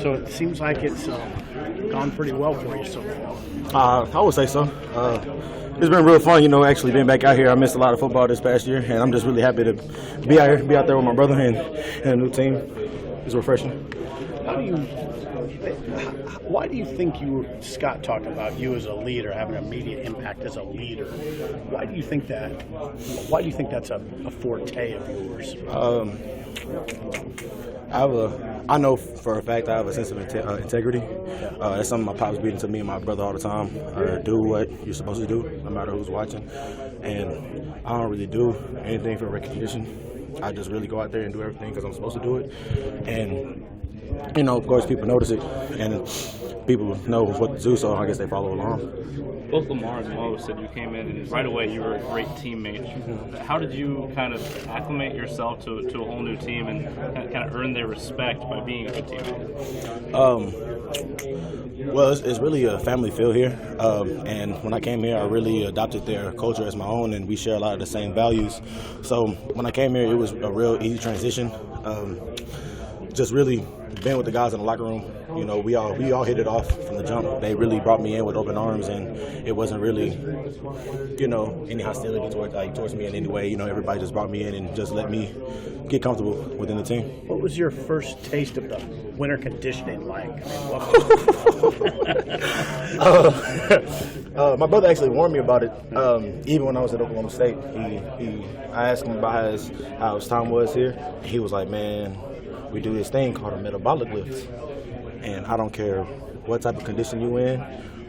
So it seems like it's gone pretty well for you so far. I would say so. It's been real fun, actually being back out here. I missed a lot of football this past year, and I'm just really happy to be out here, be out there with my brother and a new team. It's refreshing. Why do you think Scott talked about you as a leader, having an immediate impact as a leader? Why do you think that? Why do you think that's a forte of yours? I know for a fact I have a sense of integrity. That's something my pops beating to me and my brother all the time. Do what you're supposed to do, no matter who's watching. And I don't really do anything for recognition. I just really go out there and do everything because I'm supposed to do it. And of course, people notice it, and people know what to do, so I guess they follow along. Both Lamar and Mo said you came in and right away you were a great teammate. How did you kind of acclimate yourself to a whole new team and kind of earn their respect by being a good teammate? Well, it's really a family feel here, and when I came here, I really adopted their culture as my own, and we share a lot of the same values. So when I came here, it was a real easy transition. Just really being with the guys in the locker room, we all hit it off from the jump. They really brought me in with open arms, and it wasn't really, any hostility towards me in any way. Everybody just brought me in and just let me get comfortable within the team. What was your first taste of the winter conditioning like? My brother actually warned me about it. Even when I was at Oklahoma State, I asked him about how his time was here. He was like, "Man, we do this thing called a metabolic lift, and I don't care what type of condition you in,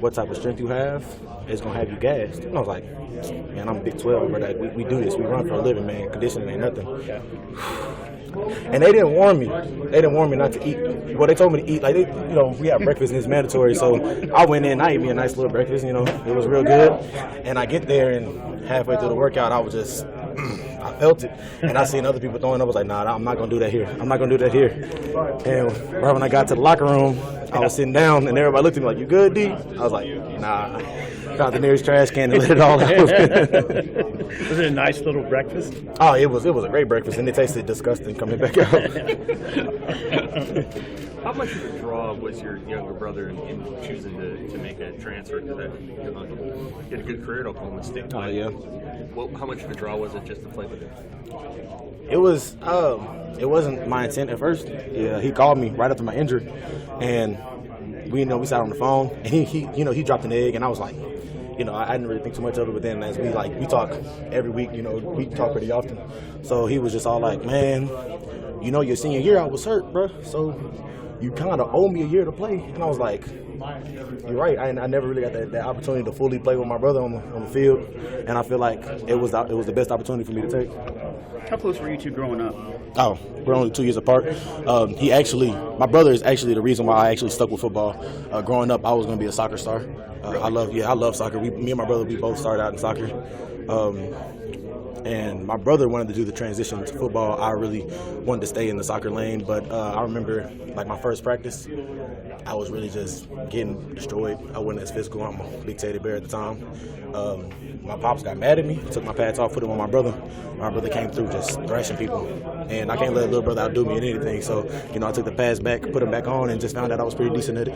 what type of strength you have, it's gonna have you gassed." And I was like, "Man, I'm Big 12, but we do this. We run for a living, man. Conditioning ain't nothing." And they didn't warn me. They didn't warn me not to eat. Well, they told me to eat. We have breakfast and it's mandatory. So I went in. I ate me a nice little breakfast. It was real good. And I get there, and halfway through the workout, I was just. I felt it, and I seen other people throwing up. I was like, "Nah, I'm not gonna do that here. I'm not gonna do that here." And right when I got to the locker room, I was sitting down, and everybody looked at me like, "You good, D?" I was like, "Nah." Found the nearest trash can and let it all out. Was it a nice little breakfast? Oh, it was a great breakfast, and it tasted disgusting coming back out. How much of a draw was your younger brother in choosing to make a transfer to that? He had a good career at Oklahoma State. Oh, yeah. How much of a draw was it just to play with him? It was. It wasn't my intent at first. Yeah, he called me right after my injury, and we sat on the phone, and he dropped an egg, and I was like, I didn't really think too much of it, but then as we talk every week, we talk pretty often. So he was just all like, "Man, your senior year I was hurt, bro. So you kind of owe me a year to play." And I was like, "You're right. I never really got that opportunity to fully play with my brother on the field, and I feel like it was the best opportunity for me to take." How close were you two growing up? Oh, we're only 2 years apart. My brother is actually the reason why I actually stuck with football. Growing up, I was going to be a soccer star. I love soccer. Me and my brother, we both started out in soccer. And my brother wanted to do the transition to football. I really wanted to stay in the soccer lane, but I remember my first practice, I was really just getting destroyed. I wasn't as physical. I'm a big teddy bear at the time. My pops got mad at me, took my pads off, put them on my brother. My brother came through just thrashing people, and I can't let a little brother outdo me in anything. So, I took the pads back, put them back on, and just found out I was pretty decent at it.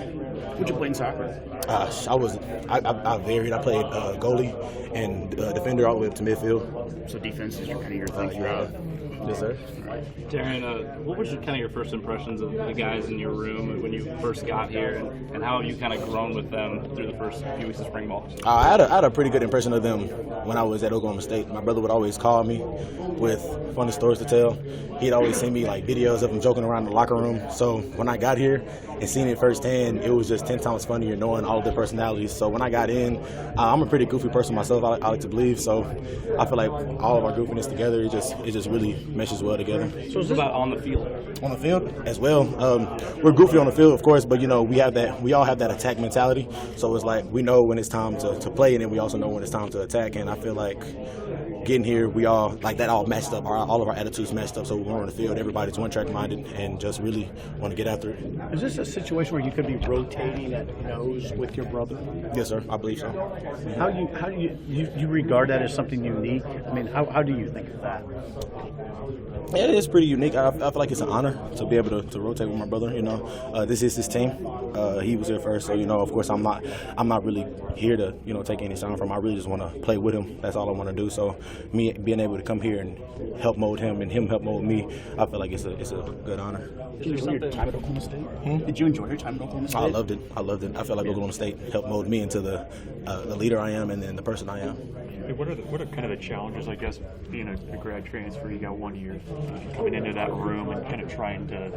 Would you play in soccer? I varied. I played goalie and defender all the way up to midfield. So defense is kind of your thing. Yes, sir. Darrion, what was kind of your first impressions of the guys in your room when you first got here, and how have you kind of grown with them through the first few weeks of spring ball? I had a pretty good impression of them when I was at Oklahoma State. My brother would always call me with funny stories to tell. He'd always send me videos of him joking around in the locker room. So when I got here and seeing it firsthand, it was just 10 times funnier knowing all of their personalities. So when I got in, I'm a pretty goofy person myself, I like to believe. So I feel like all of our goofiness together, it just really meshes well together. So it's about on the field. On the field as well. We're goofy on the field, of course, but we all have that attack mentality. So it's we know when it's time to play, and then we also know when it's time to attack. And I feel like getting here, we all like that all matched up. All of our attitudes matched up. So when we're on the field, everybody's one track minded and just really want to get after it. Is this a situation where you could be rotating at nose with your brother? Yes, sir. I believe so. How do you regard that as something unique? I mean, how do you think of that? Yeah, it is pretty unique. I feel like it's an honor to be able to rotate with my brother. You know, this is his team. He was here first, so you know, of course, I'm not really here to take any sign from him. I really just want to play with him. That's all I want to do. So me being able to come here and help mold him and him help mold me, I feel like it's a good honor. Did you enjoy your time at Oklahoma State? Did you enjoy your time at Oklahoma State? I loved it. I feel like Oklahoma State helped mold me into the leader I am and then the person I am. What are kind of the challenges, I guess, being a grad transfer? You got 1 year coming into that room and kind of trying to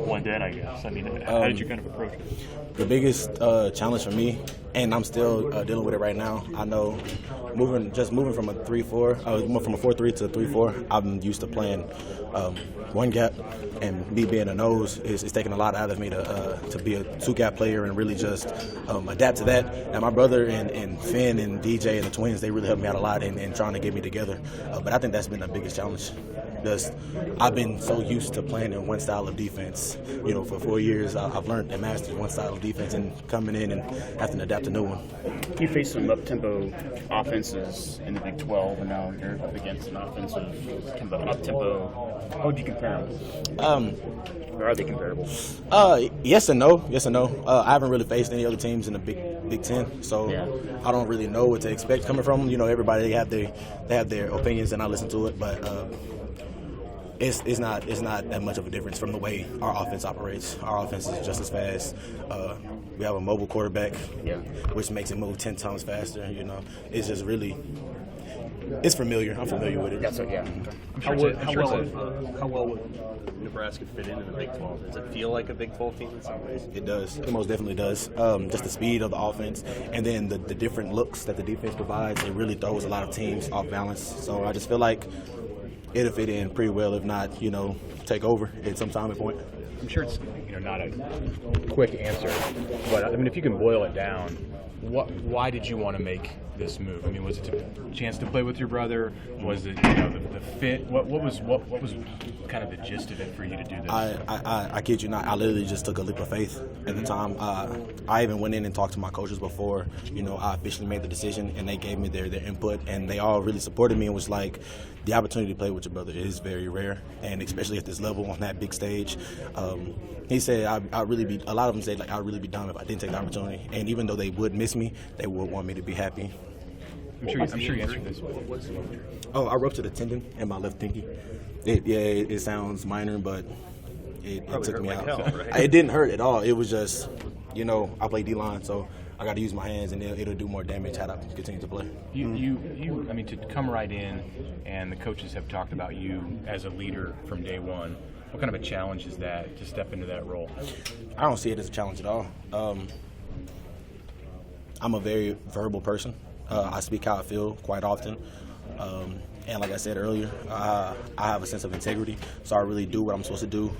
blend in, I guess. I mean, how did you kind of approach it? The biggest challenge for me, and I'm still dealing with it right now. I know moving from a 3-4, from a 4-3 to a 3-4. I'm used to playing one gap, and me being a nose is taking a lot out of me to be a 2-gap player and really just adapt to that. And my brother and Finn and DJ and the twins, they really helped me out a lot in trying to get me together. But I think that's been the biggest challenge. Just I've been so used to playing in one style of defense. You know, for 4 years, I've learned and mastered one style of defense, and coming in and having to adapt a new one. You faced some up-tempo offenses in the Big 12, and now you're up against an offensive kind of up-tempo. How would you compare them? Or are they comparable? Yes and no. Yes and no. I haven't really faced any other teams in the Big Ten, so Yeah. I don't really know what to expect coming from them. You know, everybody they have their opinions, and I listen to it, but it's not that much of a difference from the way our offense operates. Our offense is just as fast. We have a mobile quarterback, Yeah. which makes it move 10 times faster. You know, it's just really. It's familiar. I'm familiar with it. That's what, yeah. How well would Nebraska fit into the Big 12? Does it feel like a Big 12 team in some ways? It does. It most definitely does. Just the speed of the offense, and then the different looks that the defense provides, it really throws a lot of teams off balance. So I just feel like it'll fit in pretty well, if not, take over at some time and point. I'm sure it's not a quick answer, but I mean, if you can boil it down, why did you want to make this move? I mean, was it a chance to play with your brother? Was it the fit? What was kind of the gist of it for you to do this? I kid you not. I literally just took a leap of faith at the time. I even went in and talked to my coaches before I officially made the decision, and they gave me their input, and they all really supported me and was like, the opportunity to play with your brother is very rare, and especially at this level on that big stage. He said a lot of them said, like, I'd really be dumb if I didn't take the opportunity, and even though they would miss me, they would want me to be happy. I'm sure you answered this. Oh, I ruptured a tendon in my left pinky. It sounds minor, but it took me out. Hell, right? It didn't hurt at all. It was just, I play D-line, so I got to use my hands, and it'll do more damage had I continue to play. I mean, to come right in, and the coaches have talked about you as a leader from day one. What kind of a challenge is that to step into that role? I don't see it as a challenge at all. I'm a very verbal person. I speak how I feel quite often. And like I said earlier, I have a sense of integrity, so I really do what I'm supposed to do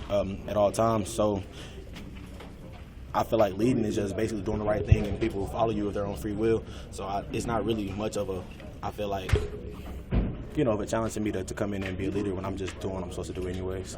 at all times. So I feel like leading is just basically doing the right thing, and people will follow you of their own free will. So it's not really much of I feel like, of a challenge to me to come in and be a leader when I'm just doing what I'm supposed to do anyways.